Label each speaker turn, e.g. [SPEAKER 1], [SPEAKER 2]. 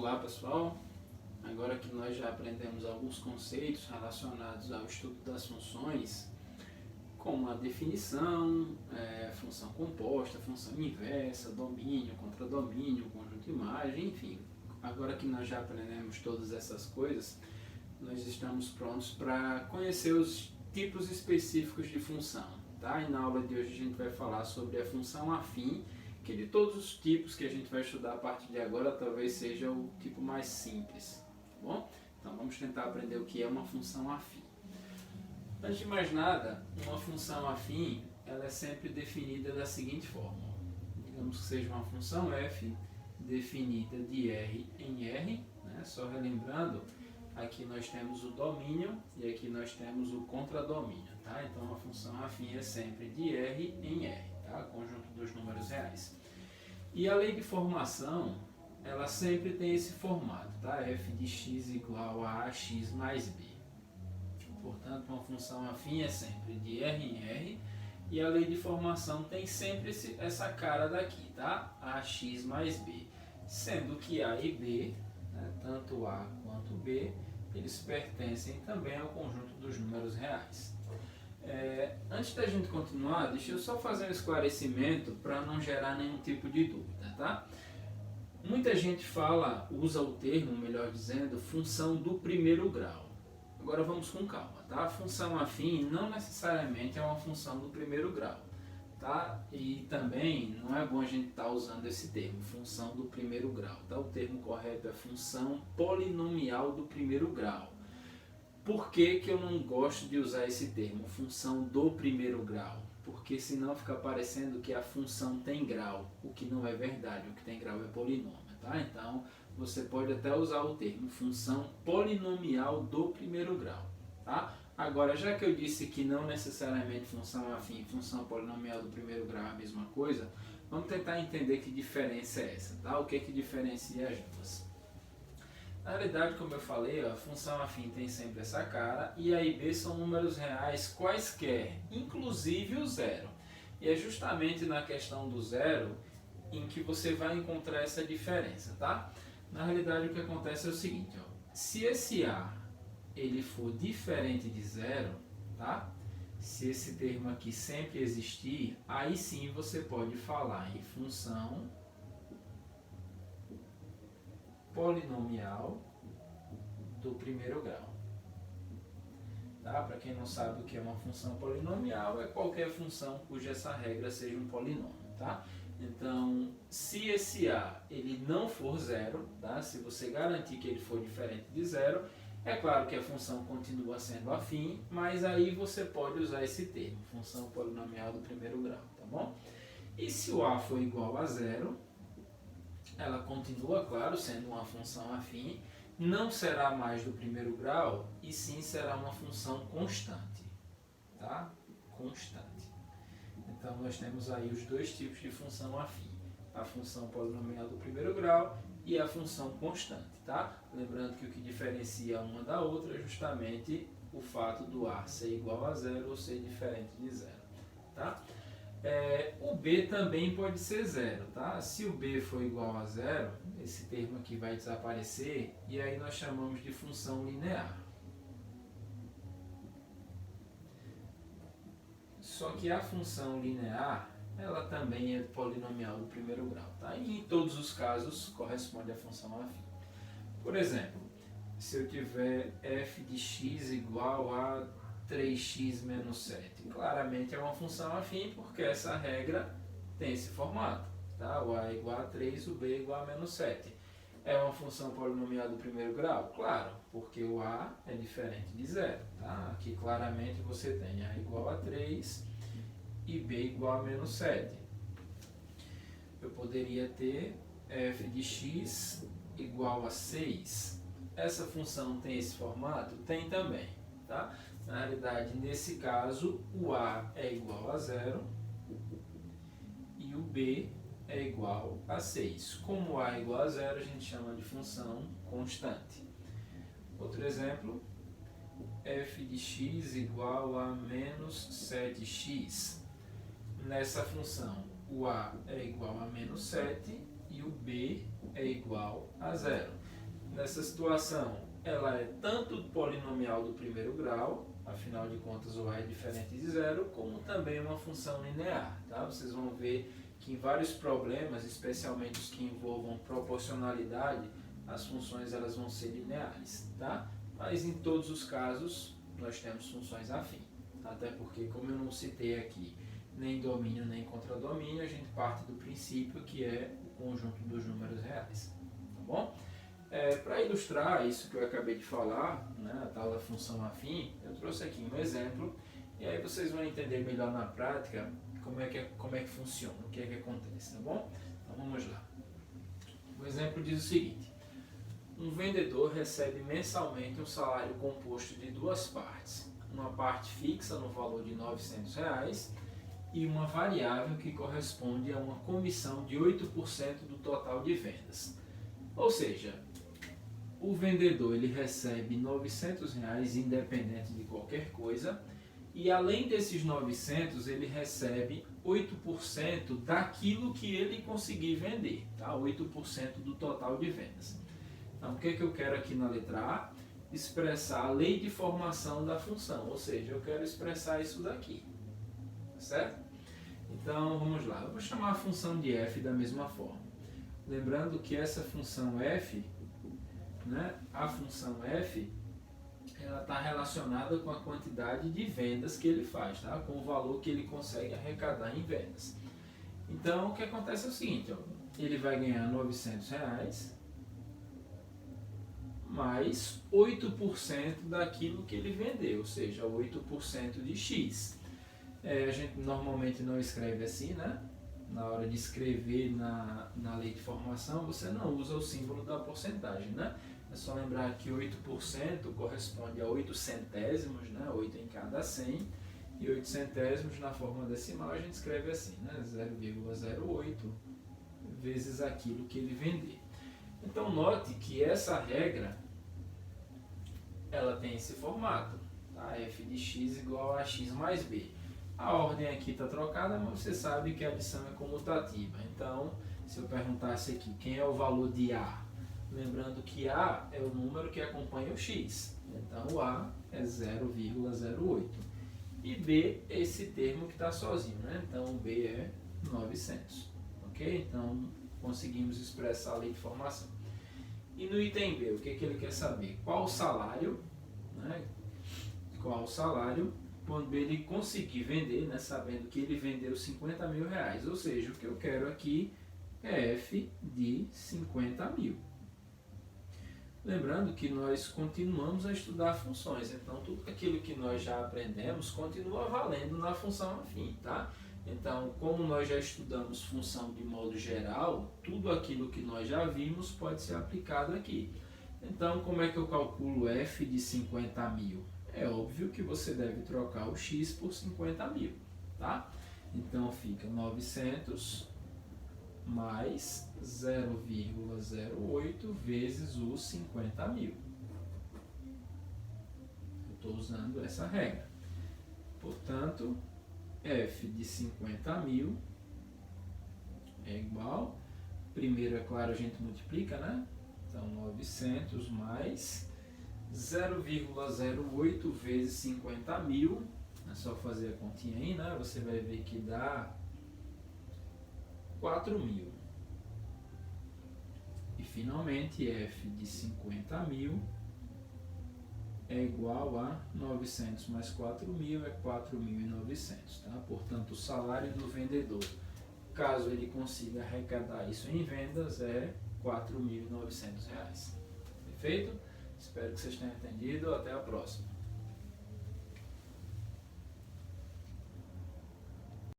[SPEAKER 1] Olá pessoal, agora que nós já aprendemos alguns conceitos relacionados ao estudo das funções, como a definição, função composta, função inversa, domínio, contradomínio, conjunto de imagem, enfim. Agora que nós já aprendemos todas essas coisas, nós estamos prontos para conhecer os tipos específicos de função. Tá? E na aula de hoje a gente vai falar sobre a função afim, que de todos os tipos que a gente vai estudar a partir de agora, talvez seja o tipo mais simples. Tá bom? Então vamos tentar aprender o que é uma função afim. Antes de mais nada, uma função afim ela é sempre definida da seguinte forma. Digamos que seja uma função f definida de R em R, né? Só relembrando, aqui nós temos o domínio e aqui nós temos o contradomínio. Tá? Então a função afim é sempre de R em R, tá? Conjunto dos números reais. E a lei de formação, ela sempre tem esse formato, tá? F de x igual a ax mais b. Portanto, uma função afim é sempre de R em R, e a lei de formação tem sempre essa cara daqui, tá? Ax mais b. Sendo que A e B, né, tanto A quanto B, eles pertencem também ao conjunto dos números reais. Antes da gente continuar, deixa eu só fazer um esclarecimento para não gerar nenhum tipo de dúvida, tá? Muita gente usa o termo, melhor dizendo, função do primeiro grau. Agora vamos com calma, tá? A função afim não necessariamente é uma função do primeiro grau, tá? E também não é bom a gente estar usando esse termo, função do primeiro grau, tá? O termo correto é função polinomial do primeiro grau. Por que eu não gosto de usar esse termo, função do primeiro grau? Porque senão fica parecendo que a função tem grau, o que não é verdade, o que tem grau é polinômio, tá? Então, você pode até usar o termo função polinomial do primeiro grau, tá? Agora, já que eu disse que não necessariamente função afim e função polinomial do primeiro grau é a mesma coisa, vamos tentar entender que diferença é essa, tá? O que diferencia as duas? Na realidade, como eu falei, a função afim tem sempre essa cara, e A e B são números reais quaisquer, inclusive o zero. E é justamente na questão do zero em que você vai encontrar essa diferença, tá? Na realidade, o que acontece é o seguinte, ó, se esse A ele for diferente de zero, tá? Se esse termo aqui sempre existir, aí sim você pode falar em função polinomial do primeiro grau. Tá? Para quem não sabe o que é uma função polinomial, é qualquer função cuja essa regra seja um polinômio. Tá? Então, se esse A ele não for zero, tá? Se você garantir que ele for diferente de zero, é claro que a função continua sendo afim, mas aí você pode usar esse termo, função polinomial do primeiro grau. Tá bom? E se o A for igual a zero, ela continua, claro, sendo uma função afim, não será mais do primeiro grau, e sim será uma função constante. Tá? Constante. Então, nós temos aí os dois tipos de função afim. A função polinomial do primeiro grau e a função constante. Tá? Lembrando que o que diferencia uma da outra é justamente o fato do A ser igual a zero ou ser diferente de zero. Tá? O B também pode ser zero, tá? Se o B for igual a zero, esse termo aqui vai desaparecer e aí nós chamamos de função linear. Só que a função linear, ela também é polinomial do primeiro grau, tá? E em todos os casos corresponde à função afim. Por exemplo, se eu tiver f de x igual a 3x menos 7. Claramente é uma função afim porque essa regra tem esse formato. Tá? O A é igual a 3, o B é igual a menos 7. É uma função polinomial do primeiro grau? Claro, porque o A é diferente de zero. Tá? Aqui claramente você tem A igual a 3 e B igual a menos 7. Eu poderia ter f de x igual a 6. Essa função tem esse formato? Tem também. Tá? Na realidade, nesse caso, o A é igual a zero e o B é igual a 6. Como o A é igual a zero, a gente chama de função constante. Outro exemplo, f de x igual a menos 7x. Nessa função, o A é igual a menos 7 e o B é igual a zero. Nessa situação, ela é tanto polinomial do primeiro grau, afinal de contas o A é diferente de zero, como também uma função linear. Tá? Vocês vão ver que em vários problemas, especialmente os que envolvam proporcionalidade, as funções elas vão ser lineares. Tá? Mas em todos os casos, nós temos funções afins. Até porque, como eu não citei aqui nem domínio nem contradomínio, a gente parte do princípio que é o conjunto dos números reais. Tá bom? Para ilustrar isso que eu acabei de falar, né, a tal da função afim, eu trouxe aqui um exemplo e aí vocês vão entender melhor na prática como é que funciona, o que é que acontece, tá bom? Então vamos lá. O exemplo diz o seguinte: um vendedor recebe mensalmente um salário composto de duas partes, uma parte fixa no valor de R$ 900 e uma variável que corresponde a uma comissão de 8% do total de vendas. Ou seja, o vendedor ele recebe R$ 900 independente de qualquer coisa e além desses 900 ele recebe 8% daquilo que ele conseguir vender, tá? 8% do total de vendas. Então o que eu quero aqui na letra A? Expressar a lei de formação da função, ou seja, eu quero expressar isso daqui, certo? Então vamos lá, eu vou chamar a função de f da mesma forma. Lembrando que essa função f, né, a função f, ela está relacionada com a quantidade de vendas que ele faz, tá? Com o valor que ele consegue arrecadar em vendas. Então o que acontece é o seguinte, ó, ele vai ganhar R$ 900 mais 8% daquilo que ele vendeu, ou seja, 8% de x. A gente normalmente não escreve assim, né? Na hora de escrever na lei de formação, você não usa o símbolo da porcentagem, né? É só lembrar que 8% corresponde a 8 centésimos, né? 8 em cada 100, e 8 centésimos na forma decimal a gente escreve assim, né? 0,08 vezes aquilo que ele vender. Então note que essa regra ela tem esse formato, tá? F de x igual a x mais b. A ordem aqui está trocada, mas você sabe que a adição é comutativa. Então, se eu perguntasse aqui quem é o valor de A, lembrando que A é o número que acompanha o x. Então, o A é 0,08. E B é esse termo que está sozinho, né? Então, o B é 900. Ok? Então, conseguimos expressar a lei de formação. E no item B, o que ele quer saber? Qual o salário, né? Qual o salário quando ele conseguir vender, né, sabendo que ele vendeu R$50 mil. Ou seja, o que eu quero aqui é f de 50 mil. Lembrando que nós continuamos a estudar funções, então tudo aquilo que nós já aprendemos continua valendo na função afim, tá? Então, como nós já estudamos função de modo geral, tudo aquilo que nós já vimos pode ser aplicado aqui. Então, como é que eu calculo f de 50 mil? É óbvio que você deve trocar o x por 50 mil, tá? Então, fica 900 mais 0,08 vezes os 50 mil. Eu estou usando essa regra. Portanto, f de 50 mil é igual, primeiro, é claro, a gente multiplica, né? Então, 900 mais 0,08 vezes 50 mil, é só fazer a continha aí, né? Você vai ver que dá 4 mil. E finalmente, f de 50 mil é igual a 900 mais 4 mil é 4.900, tá? Portanto, o salário do vendedor, caso ele consiga arrecadar isso em vendas, é R$4.900. Perfeito? Espero que vocês tenham entendido. Até a próxima.